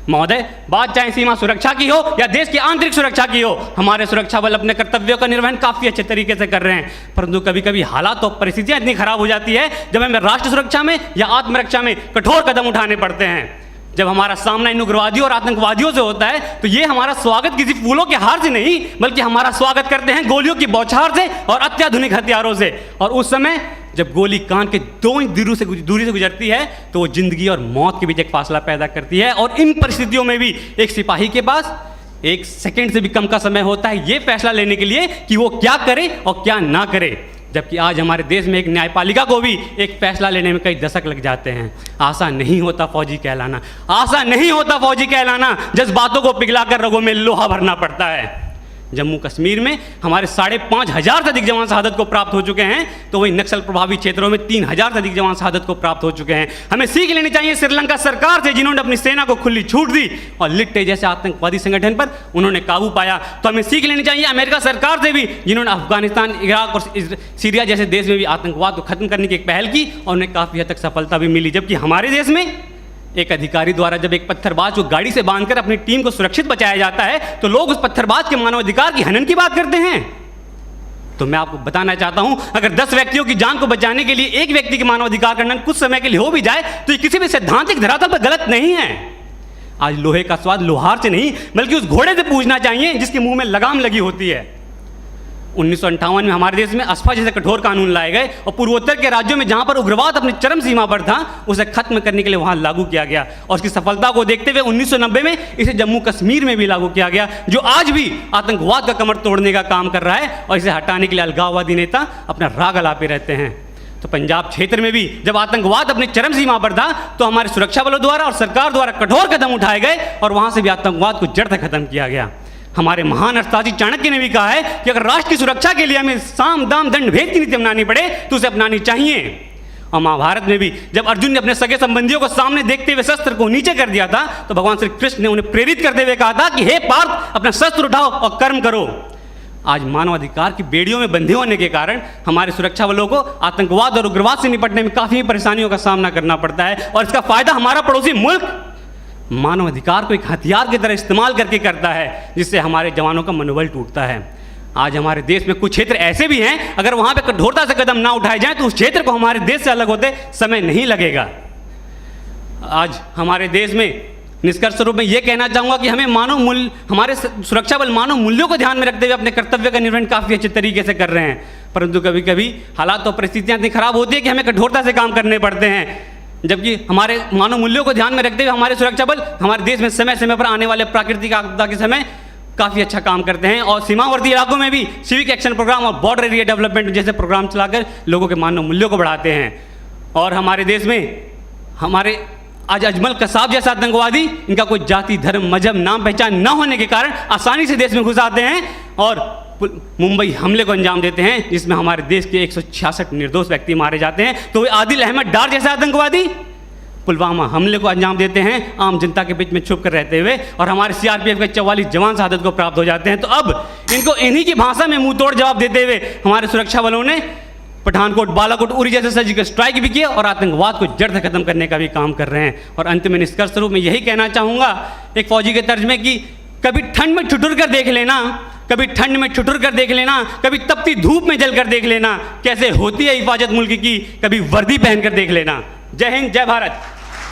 महोदय, बात चाहे सीमा सुरक्षा की हो या देश की आंतरिक सुरक्षा की हो, हमारे सुरक्षा बल अपने कर्तव्यों का निर्वहन काफ़ी अच्छे तरीके से कर रहे हैं। परंतु कभी कभी हालात और परिस्थितियां इतनी खराब हो जाती है जब हमें राष्ट्र सुरक्षा में या आत्मरक्षा में कठोर कदम उठाने पड़ते हैं। जब हमारा सामना इन उग्रवादियों और आतंकवादियों से होता है तो ये हमारा स्वागत किसी फूलों के हार से नहीं, बल्कि हमारा स्वागत करते हैं गोलियों की बौछार से और अत्याधुनिक हथियारों से। और उस समय जब गोली कान के 2 इंच दूरी से गुजरती है तो वो जिंदगी और मौत के बीच एक फासला पैदा करती है। और इन परिस्थितियों में भी एक सिपाही के पास 1 सेकंड से भी कम का समय होता है ये फैसला लेने के लिए कि वो क्या करे और क्या ना करे। जबकि आज हमारे देश में एक न्यायपालिका को भी एक फैसला लेने में कई दशक लग जाते हैं। आसान नहीं होता फौजी कहलाना, आसान नहीं होता फौजी कहलाना। जज्बातों को पिघलाकर रगों में लोहा भरना पड़ता है। जम्मू कश्मीर में हमारे 5,500 से अधिक जवान शहादत को प्राप्त हो चुके हैं, तो वही नक्सल प्रभावित क्षेत्रों में 3,000 से अधिक जवान शहादत को प्राप्त हो चुके हैं। हमें सीख लेनी चाहिए श्रीलंका सरकार से, जिन्होंने अपनी सेना को खुली छूट दी और लिट्टे जैसे आतंकवादी संगठन पर उन्होंने काबू पाया। तो हमें सीख लेनी चाहिए अमेरिका सरकार से भी, जिन्होंने अफगानिस्तान, इराक और सीरिया जैसे देश में भी आतंकवाद को खत्म करने की एक पहल की और उन्हें काफ़ी हद तक सफलता भी मिली। जबकि हमारे देश में एक अधिकारी द्वारा जब एक पत्थरबाज को गाड़ी से बांधकर अपनी टीम को सुरक्षित बचाया जाता है तो लोग उस पत्थरबाज के मानवाधिकार की हनन की बात करते हैं। तो मैं आपको बताना चाहता हूं, अगर 10 व्यक्तियों की जान को बचाने के लिए एक व्यक्ति के मानवाधिकार का हनन कुछ समय के लिए हो भी जाए तो ये किसी भी सैद्धांतिक धरातल पर गलत नहीं है। आज लोहे का स्वाद लोहार से नहीं बल्कि उस घोड़े से पूछना चाहिए जिसके मुंह में लगाम लगी होती है। 1958 में हमारे देश में अस्फा जैसे कठोर कानून लाए गए और पूर्वोत्तर के राज्यों में जहां पर उग्रवाद अपनी चरम सीमा पर था उसे खत्म करने के लिए वहां लागू किया गया। और उसकी सफलता को देखते हुए 1990 में इसे जम्मू कश्मीर में भी लागू किया गया, जो आज भी आतंकवाद का कमर तोड़ने का काम कर रहा है और इसे हटाने के लिए अलगाववादी नेता अपना राग अलापे रहते हैं। तो पंजाब क्षेत्र में भी जब आतंकवाद अपनी चरम सीमा पर था तो हमारे सुरक्षा बलों द्वारा और सरकार द्वारा कठोर कदम उठाए गए और वहां से भी आतंकवाद को जड़ से खत्म किया गया। हमारे महान अर्थशास्त्री चाणक्य ने भी कहा है कि अगर राष्ट्र की सुरक्षा के लिए हमें साम दाम दंड भेद की नीति अपनानी पड़े तो उसे अपनानी चाहिए। और महाभारत में भी जब अर्जुन ने अपने सगे संबंधियों को सामने देखते हुए शस्त्र को नीचे कर दिया था तो भगवान श्री कृष्ण ने उन्हें प्रेरित करते हुए कहा था कि हे पार्थ, अपना शस्त्र उठाओ और कर्म करो। आज मानवाधिकार की बेड़ियों में बंधे होने के कारण हमारे सुरक्षा बलों को आतंकवाद और उग्रवाद से निपटने में काफ़ी परेशानियों का सामना करना पड़ता है और इसका फायदा हमारा पड़ोसी मुल्क मानवाधिकार को एक हथियार की तरह इस्तेमाल करके करता है, जिससे हमारे जवानों का मनोबल टूटता है। आज हमारे देश में कुछ क्षेत्र ऐसे भी हैं, अगर वहां पे कठोरता से कदम ना उठाए जाएं तो उस क्षेत्र को हमारे देश से अलग होते समय नहीं लगेगा। आज हमारे देश में निष्कर्ष स्वरूप में यह कहना चाहूँगा कि हमें मानव मूल्य, हमारे सुरक्षा बल मानव मूल्यों को ध्यान में रखते हुए अपने कर्तव्य का निर्वहन काफ़ी अच्छे तरीके से कर रहे हैं। परंतु कभी कभी हालात और परिस्थितियाँ इतनी खराब होती है कि हमें कठोरता से काम करने पड़ते हैं। जबकि हमारे मानव मूल्यों को ध्यान में रखते हुए हमारे सुरक्षा बल हमारे देश में समय समय पर आने वाले प्राकृतिक आपदा के समय काफ़ी अच्छा काम करते हैं और सीमावर्ती इलाकों में भी सिविक एक्शन प्रोग्राम और बॉर्डर एरिया डेवलपमेंट जैसे प्रोग्राम चलाकर लोगों के मानव मूल्यों को बढ़ाते हैं। और हमारे देश में हमारे आज अजमल कसाब जैसा आतंकवादी, इनका कोई जाति, धर्म, मजहब, नाम पहचान न होने के कारण आसानी से देश में घुस आते हैं और मुंबई हमले को अंजाम देते हैं, जिसमें हमारे देश के 166 निर्दोष व्यक्ति मारे जाते हैं। तो वे आदिल अहमद डार जैसे आतंकवादी पुलवामा हमले को अंजाम देते हैं आम जनता के बीच में छुप कर रहते हुए और हमारे सीआरपीएफ के 44 जवान शहादत को प्राप्त हो जाते हैं। तो अब इनको इन्हीं की भाषा में मुंह तोड़ जवाब देते हुए हमारे सुरक्षा बलों ने पठानकोट, बालाकोट, उरी जैसे सर्जिकल स्ट्राइक भी किया और आतंकवाद को जड़ से खत्म करने का भी काम कर रहे हैं। और अंत में निष्कर्ष स्वरूप में यही कहना चाहूँगा एक फौजी के तर्ज में कि कभी ठंड में ठिठुर कर देख लेना, कभी ठंड में ठिठुर कर देख लेना, कभी तपती धूप में जल कर देख लेना कैसे होती है हिफाजत मुल्क की, कभी वर्दी पहन कर देख लेना। जय हिंद, जय भारत।